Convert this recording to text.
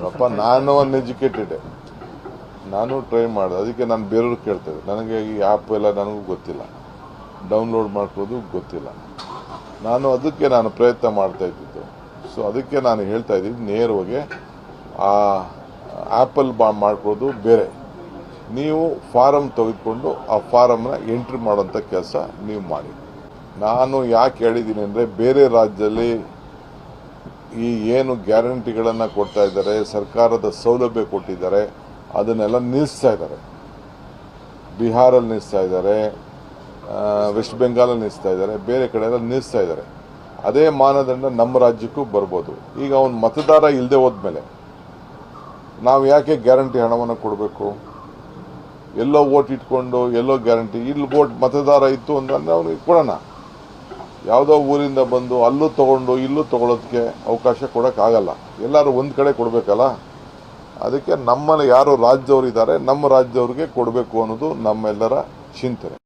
ಅಪ್ಪ ನಾನು ಅನ್ಎಜುಕೇಟೆಡ್, ನಾನು ಟ್ರೈ ಮಾಡಿದೆ. ಅದಕ್ಕೆ ನಾನು ಬೇರೆಯವ್ರು ಕೇಳ್ತೇವೆ. ನನಗೆ ಈ ಆ್ಯಪ್ ಎಲ್ಲ ನನಗೂ ಗೊತ್ತಿಲ್ಲ, ಡೌನ್ಲೋಡ್ ಮಾಡ್ಕೋದು ಗೊತ್ತಿಲ್ಲ. ಅದಕ್ಕೆ ನಾನು ಪ್ರಯತ್ನ ಮಾಡ್ತಾ ಇದ್ದಿದ್ದು. ಸೊ ಅದಕ್ಕೆ ನಾನು ಹೇಳ್ತಾ ಇದ್ದೀನಿ, ನೇರವಾಗಿ ಆ ಆ್ಯಪಲ್ಲಿ ಮಾಡ್ಕೋದು ಬೇರೆ. ನೀವು ಫಾರಮ್ ತೆಗೆದುಕೊಂಡು ಆ ಫಾರಮ್ನ ಎಂಟ್ರಿ ಮಾಡೋಂಥ ಕೆಲಸ ನೀವು ಮಾಡಿ. ನಾನು ಯಾಕೆ ಹೇಳಿದ್ದೀನಿ ಅಂದರೆ, ಬೇರೆ ರಾಜ್ಯದಲ್ಲಿ ಈ ಏನು ಗ್ಯಾರಂಟಿಗಳನ್ನು ಕೊಡ್ತಾ ಇದ್ದಾರೆ, ಸರ್ಕಾರದ ಸೌಲಭ್ಯ ಕೊಟ್ಟಿದ್ದಾರೆ, ಅದನ್ನೆಲ್ಲ ನಿಲ್ಲಿಸ್ತಾ ಇದ್ದಾರೆ. ಬಿಹಾರಲ್ಲಿ ನಿಲ್ಲಿಸ್ತಾ ಇದ್ದಾರೆ, ವೆಸ್ಟ್ ಬೆಂಗಾಲಲ್ಲಿ ನಿಲ್ಲಿಸ್ತಾ ಇದ್ದಾರೆ, ಬೇರೆ ಕಡೆ ಎಲ್ಲ ನಿಲ್ಲಿಸ್ತಾ ಇದ್ದಾರೆ. ಅದೇ ಮಾನದಂಡ ನಮ್ಮ ರಾಜ್ಯಕ್ಕೂ ಬರ್ಬೋದು. ಈಗ ಅವನು ಮತದಾರ ಇಲ್ಲದೆ ಹೋದ್ಮೇಲೆ ನಾವು ಯಾಕೆ ಗ್ಯಾರಂಟಿ ಹಣವನ್ನು ಕೊಡಬೇಕು? ಎಲ್ಲೋ ಓಟ್ ಇಟ್ಕೊಂಡು ಎಲ್ಲೋ ಗ್ಯಾರಂಟಿ, ಇಲ್ಲಿ ಓಟ್ ಮತದಾರ ಇತ್ತು ಅಂತಂದ್ರೆ ಅವನಿಗೆ ಕೊಡೋಣ. ಯಾವುದೋ ಊರಿಂದ ಬಂದು ಅಲ್ಲೂ ತಗೊಂಡು ಇಲ್ಲೂ ತಗೊಳ್ಳೋದಕ್ಕೆ ಅವಕಾಶ ಕೊಡೋಕ್ಕಾಗಲ್ಲ. ಎಲ್ಲರೂ ಒಂದು ಕಡೆ ಕೊಡಬೇಕಲ್ಲ. ಅದಕ್ಕೆ ನಮ್ಮಲ್ಲಿ ಯಾರು ರಾಜ್ಯದವರು ಇದ್ದಾರೆ, ನಮ್ಮ ರಾಜ್ಯದವ್ರಿಗೆ ಕೊಡಬೇಕು ಅನ್ನೋದು ನಮ್ಮೆಲ್ಲರ ಚಿಂತನೆ.